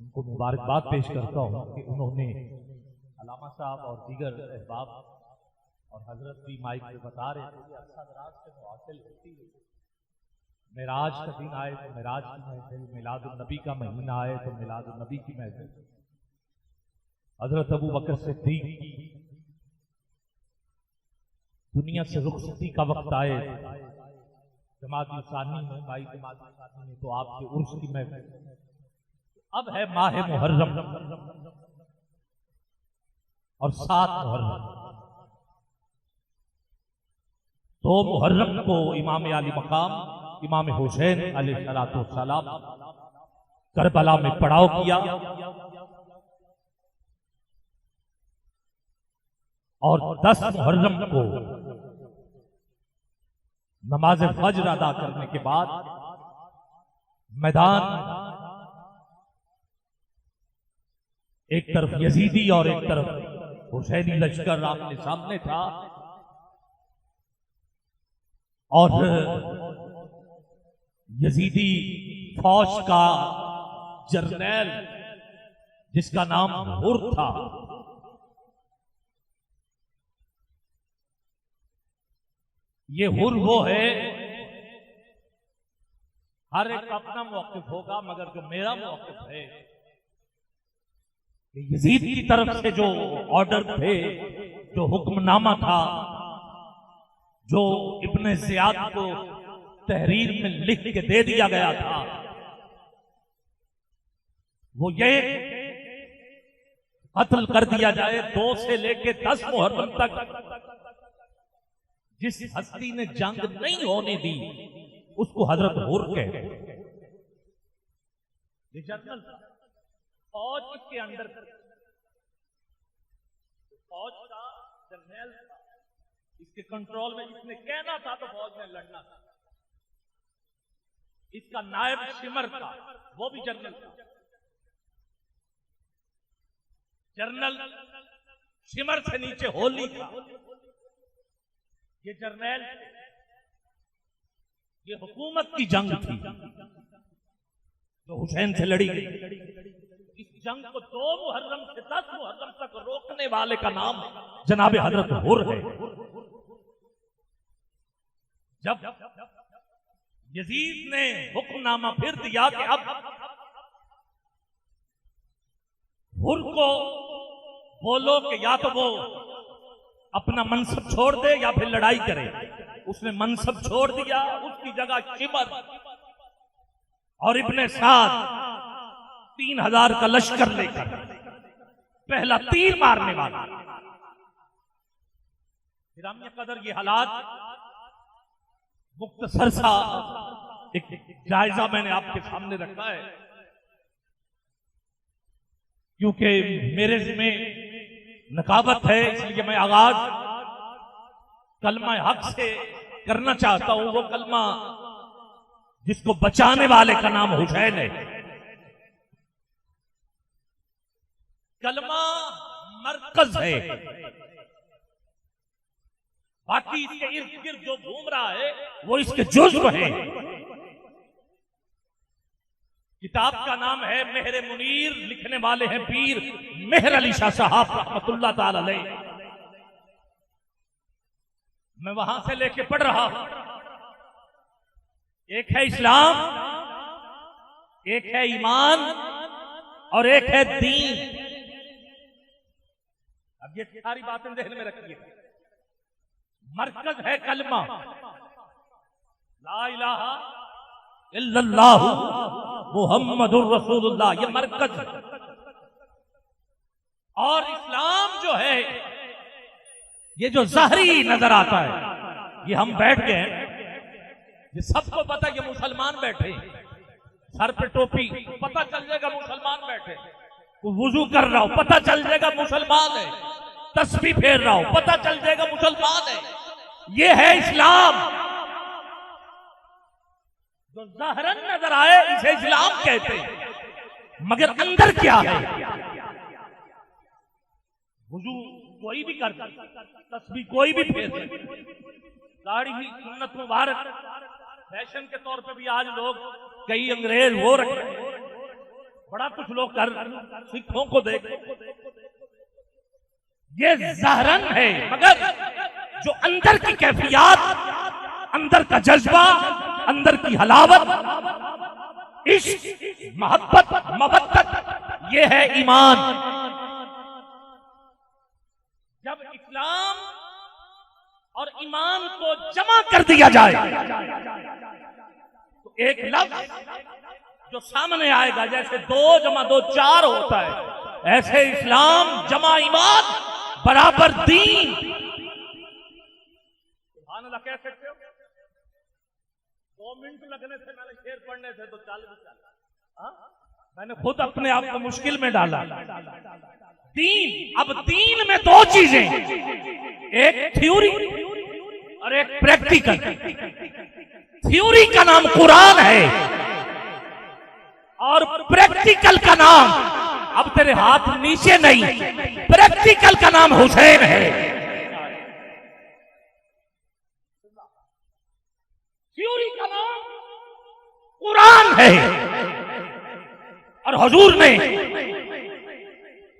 उनको मुबारकबाद पेश करता हूँ कि उन्होंने अलामा साहब और दीगर अहबाब और हजरत भी माइक पे बता रहे थे कि अरसा दराज से मुआसिल होती है। मेराज का दिन आए तो मेराज की महफिल, मिलादुन नबी का महीना आए तो मिलादुन नबी की महफिल, हजरत अबू बकर सिद्दीक की दुनिया से रुखसती का वक्त आए, जमात सानी में भाई जमात सानी में तो आपके उर्स की महफिल। अब है माह मुहर्रम और 7 मुहर्रम। 2 मुहर्रम को इमाम आली मकाम इमाम हुसैन अलैहिस्सलाम करबला में पड़ाव किया और 10 मुहर्रम को नमाज फज्र अदा करने के बाद मैदान एक तरफ यजीदी और एक तरफ हुसैनी लश्कर आमने सामने था और यजीदी फौज का जर्नैल जिसका नाम हुर था, ये हुर वो है, हर एक का अपना मौक़िफ़ होगा, मगर जो मेरा मौक़िफ़ है यजीद की तरफ से जो ऑर्डर थे, जो हुक्मनामा था, जो इब्ने ज़ियाद को तहरीर में लिख के दे दिया गया था, वो ये कत्ल कर दिया जाए 2 से लेके 10 मुहर्रम तक। जिस हस्ती ने जंग नहीं होने दी उसको हजरत हुर कहते हैं। ये जनरल फौज के अंदर फौज का जर्नैल था, इसके कंट्रोल में इसने कहना था तो फौज ने लड़ना था। इसका नायब शिमर था, वो भी जनरल था। जनरल शिमर से नीचे होली था, ये जर्नैल, ये हुकूमत की जंग थी जो हुसैन से लड़ी गई। इस जंग को 2 मुहर्रम से 10 मुहर्रम तक रोकने वाले का नाम जनाब हजरत हुर है। जब यजीद ने हुक्मनामा फिर दिया कि अब हुर को बोलो कि या तो वो अपना मनसब छोड़ दे या फिर लड़ाई करे, उसने मनसब छोड़ दिया, उसकी जगह शिमर और इब्ने साद 3000 का लश्कर लेकर पहला तीर मारने वाला। गिरामी कदर ये हालात मुख्तसर सा एक जायजा मैंने आपके सामने रखा है, क्योंकि मेरे जिम्मे नकाबत है, इसलिए मैं आगाज कलमा हक से करना चाहता हूं। वो कलमा जिसको बचाने वाले का नाम हुसैन है। कलमा मरकज है, बाकी इसके इर्द गिर्द जो घूम रहा है वो इसके जुज़्व है। किताब का नाम है मेहर मुनीर, लिखने वाले हैं पीर मेहर अली शाह साहब रहमतुल्लाह ताला अलैह। मैं वहां से लेके पढ़ रहा हूं। एक है इस्लाम, एक है ईमान और एक है दीन। अब ये सारी बातें ज़हन में रखिए। मरकज है कलमा, ला इलाहा इल्लल्लाहु मुहम्मदुर रसूलुल्लाह, ये मरकज है। और इस्लाम जो है, ये जो ज़ाहरी नजर आता है, ये हम बैठ गए हैं, ये सबको पता है कि मुसलमान बैठे, सर पे टोपी, पता चल जाएगा मुसलमान बैठे, वुजू कर रहा हो पता चल जाएगा मुसलमान है, तस्बीह फेर रहा हो पता चल जाएगा मुसलमान है। ये है इस्लाम। जो ज़ाहरन नजर आए इसे इस्लाम कहते हैं, मगर अंदर क्या है? वुजू कोई भी कर सकता, तस्बीह कोई भी फेर सकता, दाढ़ी भी सुन्नत मुबारक। फैशन के तौर पे भी आज लोग कई अंग्रेज वो रखे, बड़ा कुछ लोग कर सिखों को देख, ये ज़हरन है, मगर जो अंदर की कैफियत, अंदर का जज्बा, अंदर की हलावत, इश्क, मोहब्बत, मवद्दत, ये है ईमान। जब इस्लाम और ईमान को जमा कर दिया जाए तो एक लफ्ज जो सामने आएगा, जैसे 2 जमा 2 4 होता है, ऐसे इस्लाम जमा ईमान बराबर दीन। सुभान अल्लाह कह सकते हो? 2 मिनट लगने थे मेरे शेर पढ़ने थे तो 40 मैंने खुद अपने आप को मुश्किल में डाला। दीन, अब दीन में 2 चीजें, एक थ्योरी और एक प्रैक्टिकल। थ्योरी का नाम कुरान है और प्रैक्टिकल का नाम, अब तेरे हाथ नीचे नहीं, प्रैक्टिकल का नाम हुसैन है। थ्योरी का नाम कुरान है। और हुजूर ने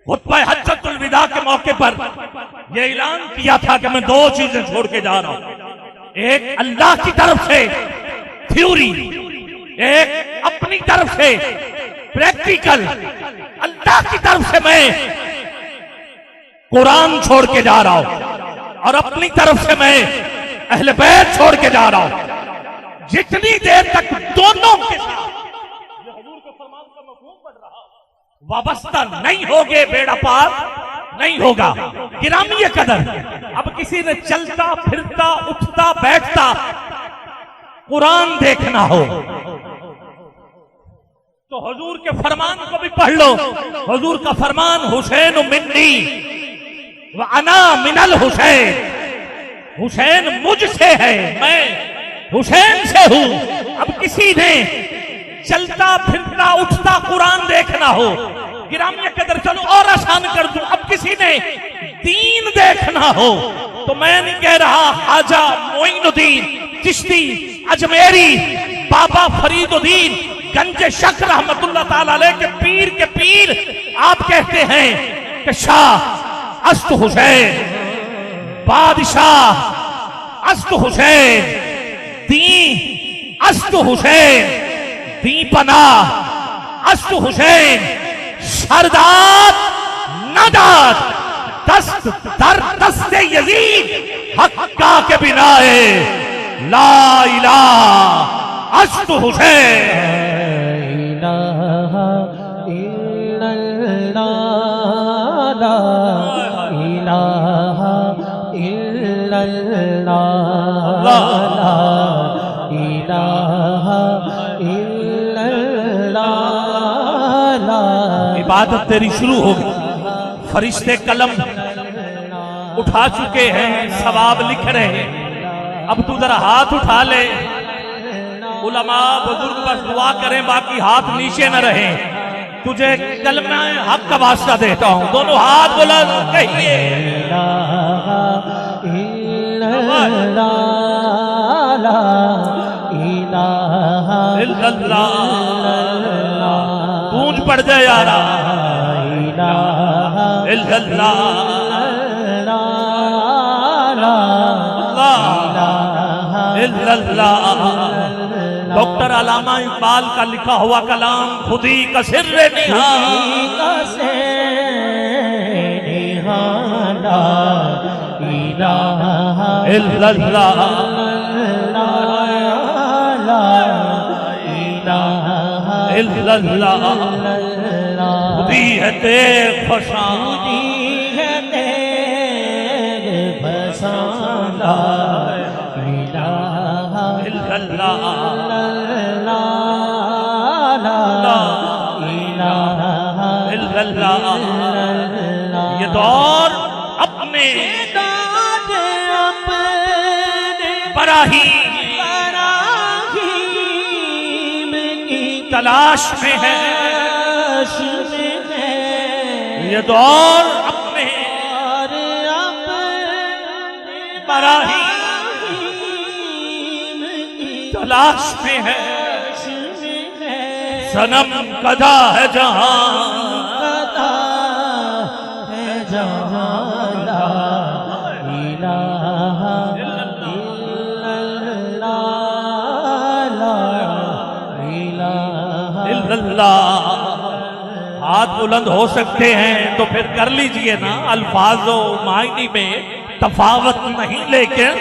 खुतबा हज्जतुल विदा के मौके पर यह ऐलान किया था कि मैं 2 चीजें छोड़ के जा रहा हूं, एक अल्लाह की तरफ से थ्योरी, एक अपनी तरफ से प्रैक्टिकल। अल्लाह की तरफ से मैं कुरान छोड़ के जा रहा हूं और अपनी तरफ से मैं अहले बैत छोड़ के जा रहा हूं। जितनी देर तक दोनों के साथ हुजूर के फरमान का मफहूम पढ़ रहा वाबस्ता नहीं होगे, बेड़ा पार नहीं होगा। गिरामी कदर, अब किसी ने चलता फिरता उठता बैठता कुरान देखना हो तो हुजूर के फरमान को भी पढ़ लो। हुजूर का फरमान, हुसैन मिन्नी व अना मिनल हुसैन, हुसैन मुझसे है, मैं हुसैन से हूं। अब किसी ने चलता फिरता उठता कुरान देखना हो, गिरामी कदर चलो और आसान कर दूं, अब किसी ने दीन देखना हो तो मैं नहीं कह रहा ख्वाजा मोइनुद्दीन चिश्ती अजमेरी, बाबा फरीदुद्दीन गंज शक रहमतुल्लाह ताला अलैह के पीर आप कहते हैं कि शाह अस्त हुसैन, बादशाह अस्त हुसैन, दी अस्त हुसैन, दी पना अस्त हुसैन, सरदार नदाद दस्त दर दस्ते यजीद हक्का के बिनाए ला इलाहा अस्त हुसैन। इबादत तेरी शुरू होगी, फरिश्ते कलम उठा चुके हैं, सवाब लिख रहे हैं। अब तू जरा हाथ उठा ले, उलमा बुजुर्ग बस दुआ करें, बाकी हाथ नीचे न रहे। तुझे कलमा हक का वास्ता देता हूं, दोनों हाथ बुलंद कहिए गूंज पड़ जाए यारा, डॉक्टर अलामा इकबाल का लिखा हुआ कलाम खुदी का सिर्रे खुदी है तेग फसाना, ये दौर अपने बराहीम तलाश में है, ये दौर अपने बराहीम तलाश में है। सनम कदा है जहां, कदा है जहां ला इलाहा इल्लल्लाह ला इलाहा इल्लल्लाह। हाथ बुलंद हो सकते हैं तो फिर कर लीजिए ना। अल्फाजो मायनी में तफावत नहीं, लेकिन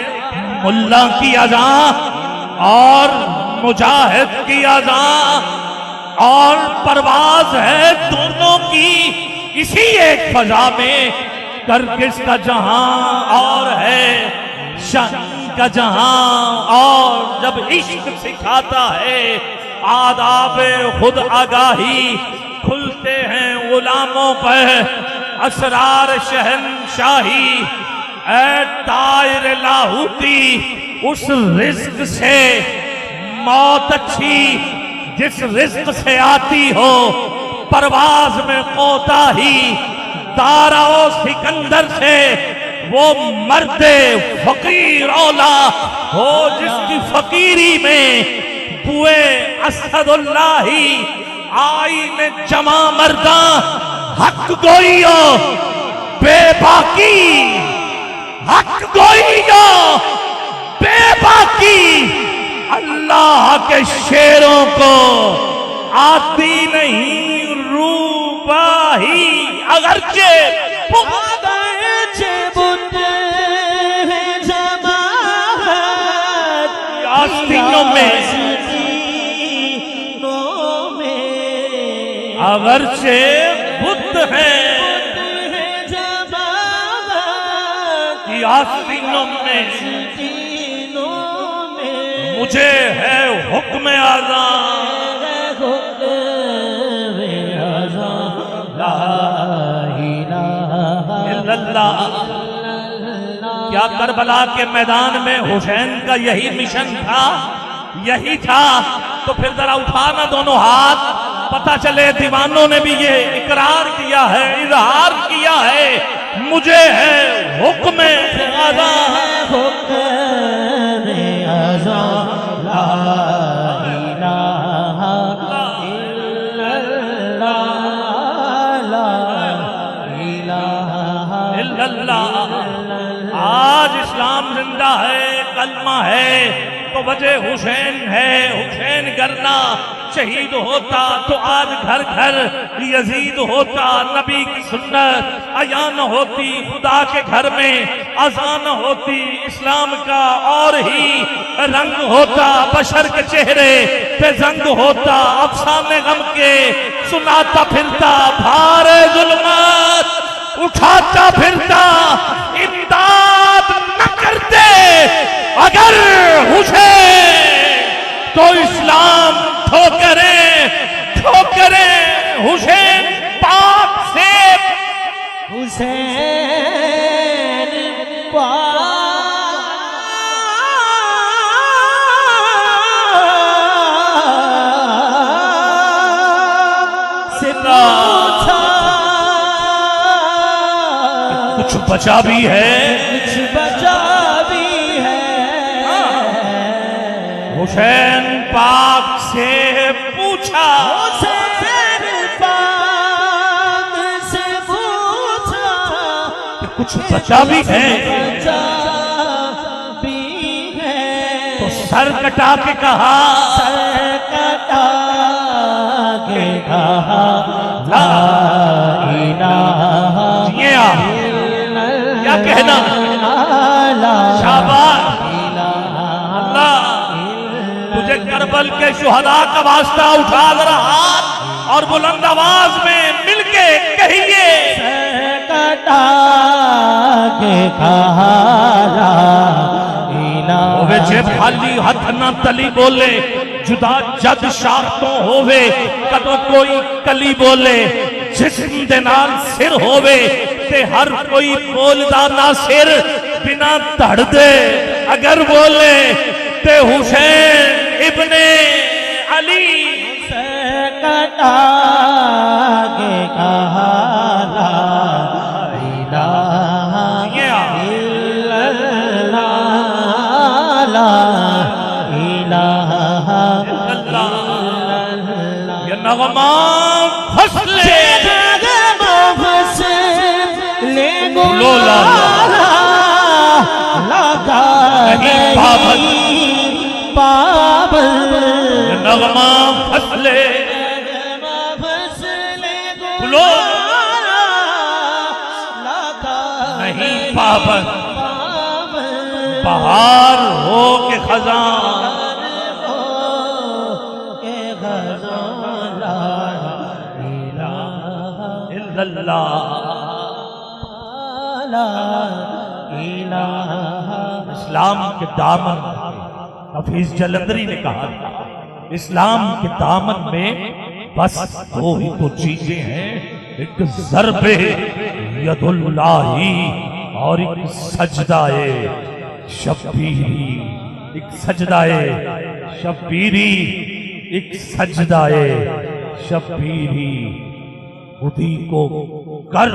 मुल्ला की अज़ां और मुजाहिद की अज़ां और परवाज है दोनों की इसी एक फजा में। करकिस का जहां और है शान का जहां, और जब इश्क सिखाता है आदाब खुद आगाही, खुलते हैं गुलामों पर असरार शहनशाही। ऐ तायर लाहूती उस रिज्क से मौत अच्छी जिस रिज्क से आती हो परवाज में कोताही। दाराओ सिकंदर से वो मर्दे फकीर औला हो जिसकी फकीरी में बुए असदुल्लाही। आई में जमा मर्दा हक गोइयो बेबाकी, हक गोइयो बेबाकी। अल्लाह के शेरों को आती नहीं रूबाही। अगरचे आस्तीनों में, अगरचे बुद्ध हैं कि आस्तीनों में मुझे है हुक्म आज़ां। क्या करबला के मैदान में हुसैन का यही मिशन था, यही था? तो फिर जरा उठाना दोनों हाथ, पता चले दीवानों ने भी ये इकरार किया है, इजहार किया है, मुझे है हुक्म आज़ां। आज इस्लाम जिंदा है, कलमा है तो वजह हुसैन है। हुसैन करना शहीद होता तो आज घर घर यजीद होता। नबी की सुन्नत अयान होती, खुदा के घर में अजान होती। इस्लाम का और ही रंग होता, बशर के चेहरे पे जंग होता। अफसाने गम के सुनाता फिरता, भार जुल्मत उठाता फिरता। इमदाद न करते अगर हुसैन तो इस्लाम ठोकरे ठोकरे हुसैन पाक से। हुसैन पाक से पूछा, कुछ बचा भी है, कुछ बचा भी है। हुसैन पाक से पूछा, हुसैन पाक से पूछा कि कुछ बचा भी है। बचा भी है। तो सर कटा के कहा, सर कटा के कहा ला इलाहा ये आप क्या कहना? शाबाश अल्लाह, तुझे करबल के शुहदा का वास्ता उठा रहा हाथ और बुलंद आवाज में मिलके कहिए, कटा के कहा ला इलाहा। होवे जे खाली हथ ना तली बोले, जुदा जद शाख तो होवे कदों कोई कली बोले। जिस्म दे नाल सिर होवे ते हर कोई बोलदा ना सिर बिना धड़ दे। अगर बोले ते हुसैन इब्ने अली। कटा के कहा ला इलाहा इल्लल्लाह ला इलाहा ये न लोला लगा नहीं पाबंद, पाबंद नगमा फसले फसले लो लगा नहीं पाबंद, पाबंद बहार हो के खजान के खजान ला इलाहा इल्लल्लाह। ला इलाहा इस्लाम के दामन, हफीज जलंधरी ने कहा था, इस्लाम के दामन में बस दो ही तो चीजें हैं, एक ज़र्बे यदुल्लाही और एक सजदाए शब्बीरी। एक सजदाए शब्बीरी, एक सजदाए शब्बीरी। खुदी को कर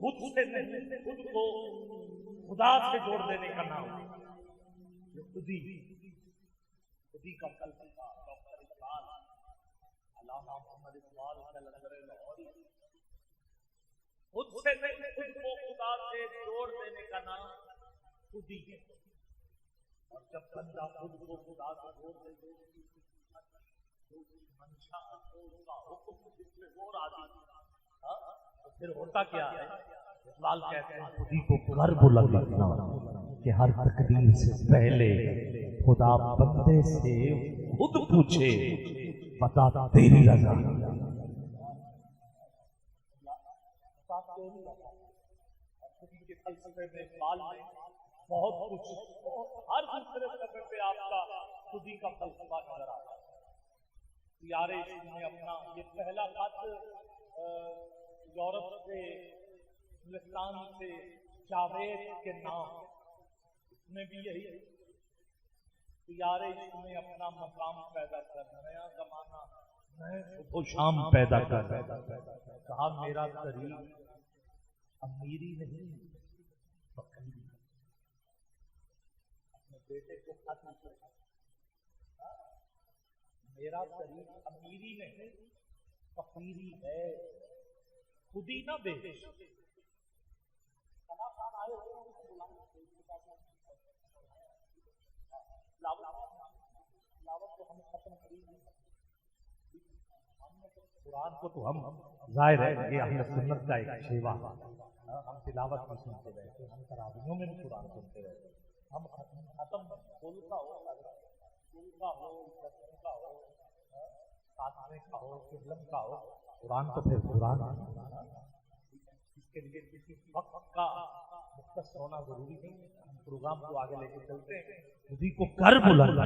खुद से नहीं, खुद को खुदा से जोड़ देने का नाम ये खुदी का फलसफा डॉक्टर इकबाल, अल्लामा मोहम्मद इकबाल लाहौरी। खुद से नहीं, खुद को खुदा से जोड़ देने का नाम खुदी है। और जब बंदा खुद को खुदा से जोड़ दे, मंशा उसका हुक्म जिसमें वो राजी, तो फिर होता क्या है? इकबाल कहते हैं खुदी को घर बुलंद रखना कि हर तकदीर से पहले खुदा बंदे से खुद पूछे, बता तेरी रजा। खुदी के फलसफे में इकबाल में बहुत कुछ, हर दूसरे सफे पे आपका खुदी का फलसफा नजर आता है। यारे ने अपना ये पहला खत यूरोप से, हिंदुस्तान से जावेद के नाम, इसमें भी यही यारे इसमें अपना मकाम पैदा कर, नया जमाना नए सुबह शाम पैदा कर। कहा मेरा करीब अमीरी नहीं फकीरी। अपने बेटे को खत लिखे, मेरा करीब अमीरी नहीं फकीरी है, खुदी ना बेच। कलाकार आए लावत को हम खत्म करेंगे, कुरान को तो हम जाहिर है ये अहले सुन्नत का एक सेवा, हम तिलावत में सुनते रहते, हम तरावियों में भी कुरान सुनते रहते, हम खत्म कुल का हो, कुल का हो, का हो, सातवें का हो, किबलम का हो, कुरान तो फिर कुरान है। इसके लिए किसी वक्त का मुख्तस होना जरूरी नहीं है। हम प्रोग्राम को आगे लेके चलते हैं। खुदी को कर बुलंद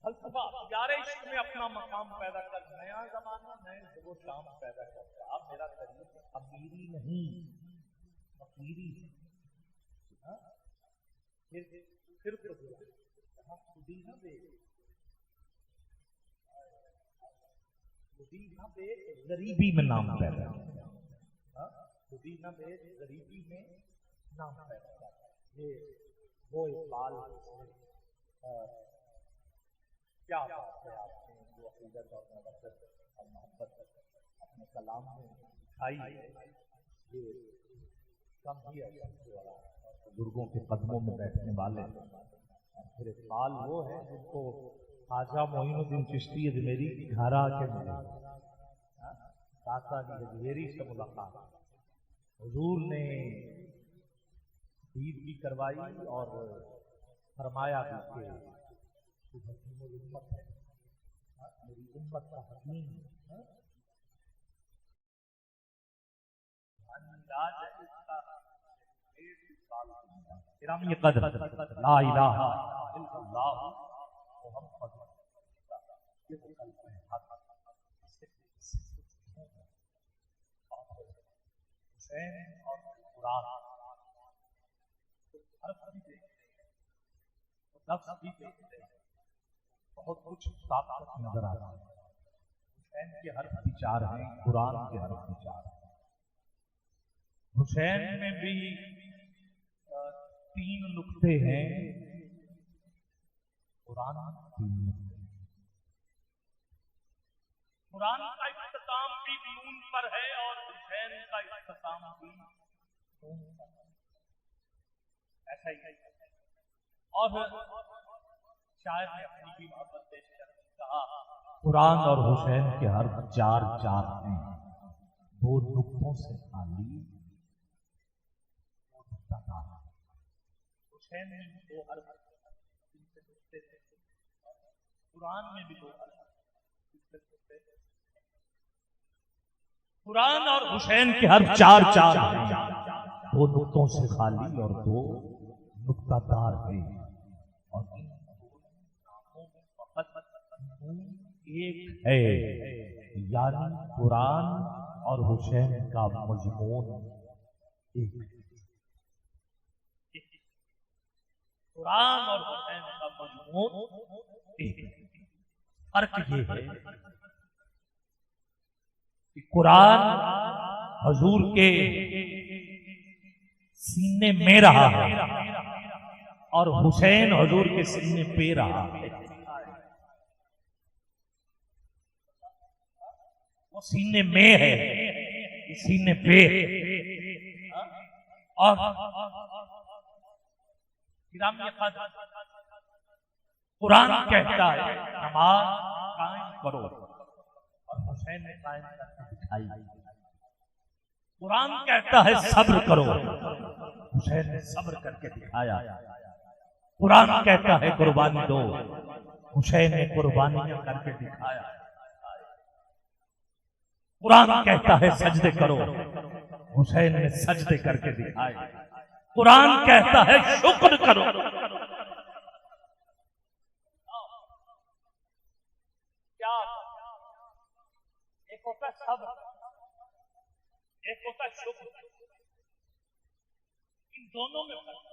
फलसफा यारे इश्क में अपना मकाम पैदा कर, नया जमाना नए सुबह शाम पैदा कर। आप मेरा करिए अमीरी नहीं फकीरी, फिर खुदी ना दे, खुदी ना दे गरीबी में नाम पैदा, खुदी ना दे गरीबी में नाम पैदा। ये वो इकबाल क्या बात है आपने जो अकीदत और मोहब्बत और मोहब्बत अपने कलाम में दिखाई है, ये कम ही है बुजुर्गों के कदमों में बैठने वाले। फिर इकबाल वो है जिनको ख्वाजा मोइनुद्दीन चिश्ती अजमेरी की घर आके मिले, दाता अजमेरी से मुलाकात, हुजूर ने दीद भी करवाई और फरमाया भी कि उम्मत है, मेरी उम्मत का हकीम इरामी कदर ला इलाहा इल्लल्लाह मुहम्मद हुसैन और कुरान बहुत कुछ ताकत नजर आ रहा है। हुसैन के हर विचार हैं, कुरान के हर विचार हैं। हुसैन में भी 3 नुक्ते हैं, कुरान में 3 नुक्ते। कुरान का इख्तिताम भी नून पर है और हुसैन का इख्तिताम भी नून पर है। ऐसा ही और शायर ने अपनी भी मोहब्बत पेश कर कहा, कुरान और हुसैन के हर चार चार हैं, दो नुक्तों से खाली हुसैन में भी दो हर्फ जिनसे नुक्ते थे, कुरान में भी दो हर्फ जिनसे नुक्ते थे। कुरान और हुसैन के हर चार चार हैं, दो नुक्तों से खाली और दो नुक्तादार हैं, और इन नामों में फकत एक है, यानी कुरान और हुसैन का मजमून एक। कुरान और हुसैन का मजमून एक। फर्क ये है कि कुरान हजूर के सीने में रहा है और हुसैन हजूर के सीने पे रहा है। वो सीने में है, सीने पे। और कुरान कहता है नमाज कायम करो और हुसैन ने कायम करके दिखाई। कुरान कहता है सब्र करो, हुसैन ने सब्र करके दिखाया। कुरान कहता है कुर्बानी दो, हुसैन ने कुर्बानियां करके दिखाया। कुरान कहता है सजदे करो, हुसैन ने सजदे करके दिखाए। कुरान कहता है शुक्र करो। क्या एक होता सब्र, एक होता शुक्र, इन दोनों में फर्क।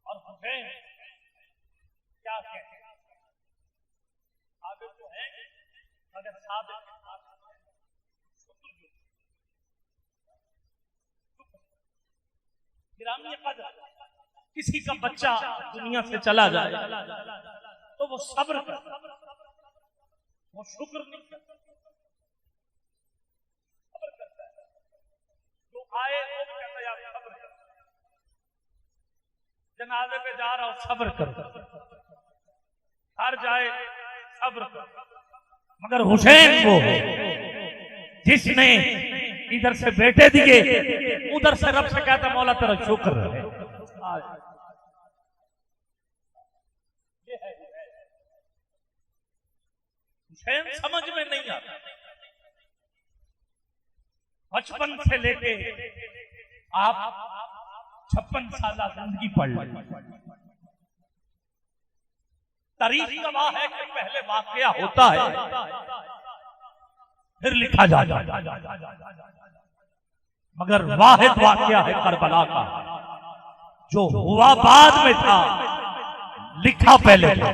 और हुसैन क्या कहते हैं, साबित तो है मगर साबित शुक्र जो गिरामी कदर, किसी का बच्चा दुनिया से चला जाए तो वो सब्र करता, वो शुक्र नहीं करता, सब्र करता है। जो आए वो भी कहता है यार सब्र कर, जनाजे पे जा रहा हो सब्र कर, घर जाए सब्र कर। मगर हुसैन वो है जिसने इधर से बेटे दिए, उधर से रब से कहता मौला तेरा शुक्र है। हुसैन समझ में नहीं आता, बचपन से लेके आप 56 साल जिंदगी पढ़ लें, तारीख गवाह है कि पहले वाकया होता है फिर लिखा जाता है, मगर वाहिद वाकया है करबला का, जो हुआ बाद में था लिखा पहले था।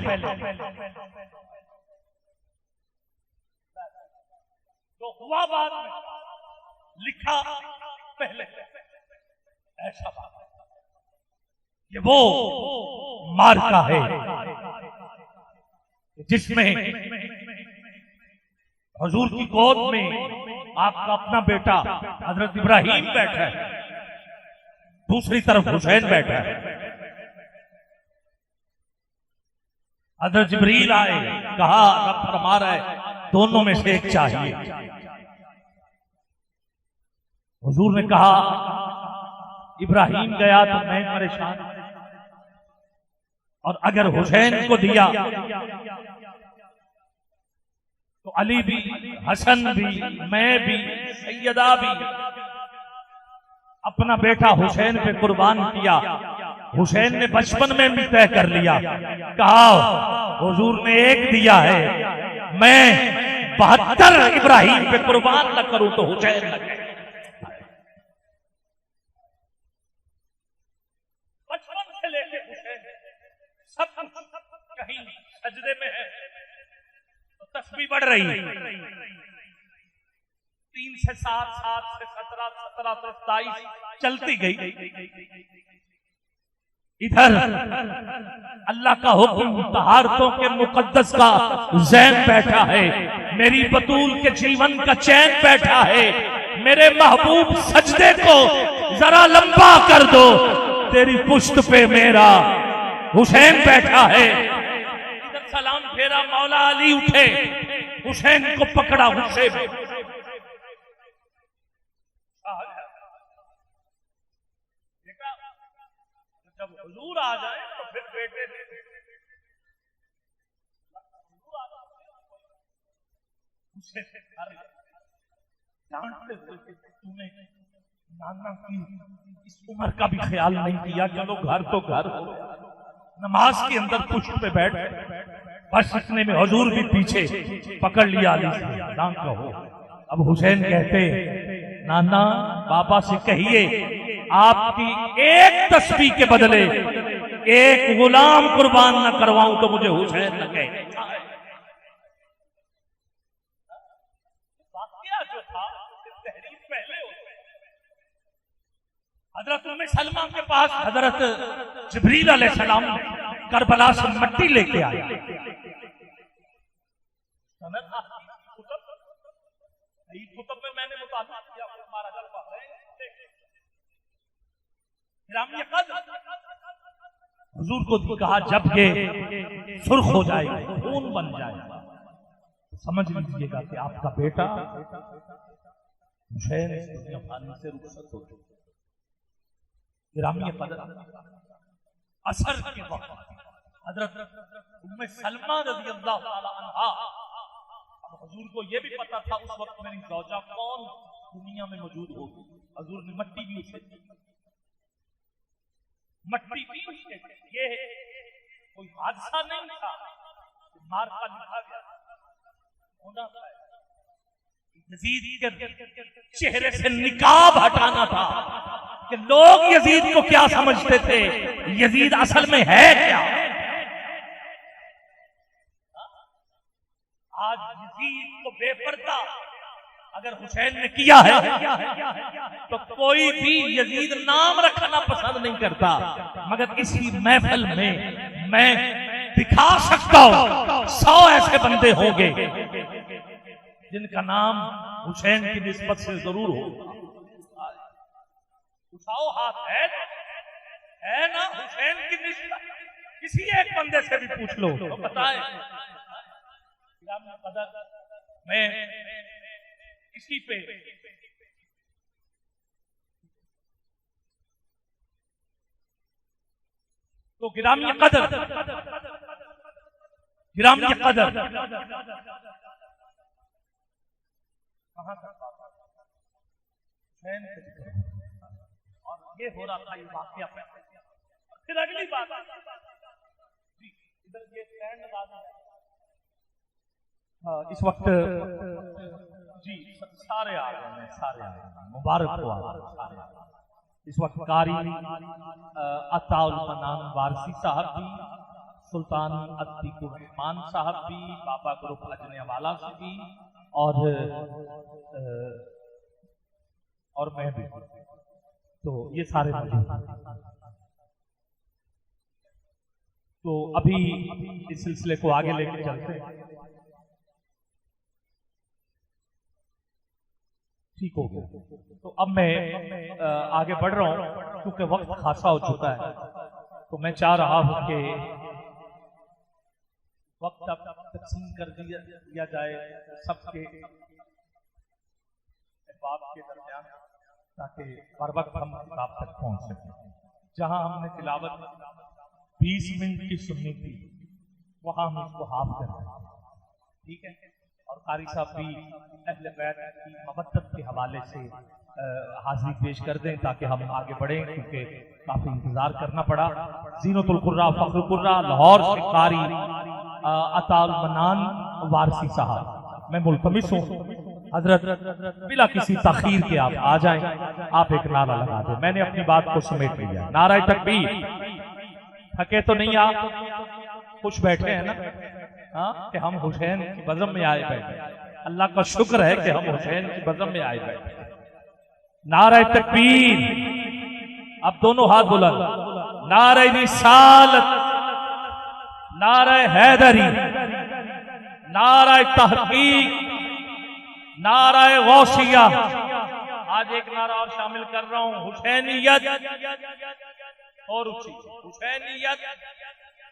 जो हुआ बाद में लिखा पहले, ऐसा बात है। ये वो मार्का है जिसमें हुजूर की गोद में आपका अपना बेटा हजरत इब्राहिम बैठा है, दूसरी तरफ हुसैन बैठा है। हजरत जिब्रील आए, कहा रब फरमा रहा है दोनों में से एक चाहिए। हुजूर ने कहा इब्राहिम गया तो मैं परेशान, और अगर हुसैन को दिया तो अली भी, हसन भी, मैं भी, सैयदा भी अपना बेटा हुसैन पे कुर्बान किया। हुसैन ने बचपन में भी तय कर लिया, कहा हुजूर ने एक दिया है, मैं 72 इब्राहिम पे कुर्बान न करूं तो हुसैन न करे। बचपन से लेके हुसैन सब कहीं सजदे में है तो तस्बीह बढ़ रही है, 3 से 7, 7 से 17, 17 से 27 चलती गई। इधर अल्लाह का हुक्म तहारतों के मुकद्दस का ज़ैन बैठा है, मेरी बतूल के जीवन का चैन बैठा है, मेरे महबूब सजदे को जरा लंबा कर दो, तेरी पुश्त पे मेरा हुसैन बैठा है। इधर सलाम फेरा, मौला अली उठे, हुसैन को पकड़ा, हुसैन जब हुजूर आ जाए तो फिर बेटे तूने नाना की इस उम्र का भी ख्याल नहीं किया, चलो घर तो घर हो, नमाज के अंदर पुष्प पे बैठ, बस इतने में हुजूर भी पीछे पकड़ लिया अली से, ना कहो। अब हुसैन कहते, नाना बाबा से कहिए आपकी एक तस्बीह के बदले एक गुलाम कुर्बान न करवाऊं तो मुझे हुसैन न कहे। वाकया जो था तहरीर पहले होती है। हजरत उम्मे सलमा के पास हजरत जिब्रील अलैहिस्सलाम करबला से मट्टी लेके आए। कुतुब में मैंने मुताबिक किया, हमारा जलवा है। हुजूर को कहा जब ये सुर्ख हो जाएगा, खून बन जाएगा, समझ लीजिएगा कि आपका बेटा हुसैन इस दुनिया फानी से रुखसत हो चुका। गिरामी कदर असर के वक्त हजरत उम्मे सलमा रज़ियल्लाहु ताला अन्हा, हुजूर को यह भी पता था उस वक्त मेरी ज़ौजा कौन दुनिया में मौजूद होगी। हुजूर ने मट्टी भी उसे दी, मट्टी भी उसे दी। ये कोई हादसा नहीं था, मार का लिखा गया होना था। यजीद के चेहरे से निकाब हटाना था कि लोग यजीद को क्या समझते थे, यजीद असल में है क्या। आज यजीद को बेपर्दा अगर हुसैन ने किया है तो कोई भी यजीद नाम रखना पसंद नहीं करता, मगर इसी महफिल में मैं दिखा सकता हूं 100 ऐसे बंदे होंगे जिनका नाम हुसैन की निस्बत से जरूर हो। उठाओ हाथ, है ना हुसैन की निस्बत? किसी एक बंदे से भी पूछ लो तो बताए। मैं इसी पे तो गिरामी कदर कहां तक और ये हो रहा था, ये वाकया। फिर अगली बात, इधर ये स्टैंड लगा दिया। इस वक्त जी सारे आ रहे हैं, सारे आ रहे हैं, मुबारक हो सारे। इस वक्त कारी अताउल मनान वारसी साहब भी, सुल्तान अतीकुर रहमान साहब भी, बाबा ग्रुप अजनेवाला से भी, और मैं भी, तो ये सारे तो अभी इस सिलसिले को आगे लेकर चलते हैं। ठीक हो गया। तो अब मैं आगे बढ़ रहा हूं क्योंकि वक्त खासा हो चुका है, तो मैं चाह रहा हूं कि वक्त अब तकसीम कर दिया जाए सबके बाप के दरमियान, ताकि हर वक्त हम किताब तक पहुंच सकें। जहां हमने तिलावत 20 मिनट की सुननी थी, वहां हम इसको हाफ कर रहे हैं, ठीक है। और कारी साहब भी अहले बैत की मवद्दत के हवाले से हाजिरी पेश कर दें ताकि हम आगे बढ़ें, क्योंकि काफी इंतजार करना पड़ा। ज़ीनतुल कुर्रा फख्रुल कुर्रा लाहौर से कारी अताउल मनान वारसी साहब, मैं मुल्तमिस हूँ हजरत बिला किसी तखीर के आप आ जाएं, आप एक नारा लगा दें। मैंने अपनी बात को समेट लिया। नारा तकबीर। थके तो नहीं आप? खुश बैठे हैं ना? हाँ, कि हम हुसैन की बज़म में आए बैठे। अल्लाह का शुक्र है कि हम हुसैन की बज़म में आए बैठे। नारा तकबीर। अब दोनों हाथ बुलंद। नारा रिसालत, नारे हैदरी, नारे तहकीक, नारे गौसिया। आज एक नारा और शामिल कर रहा हूं, हुसैनियत और ऊंची, हुसैनियत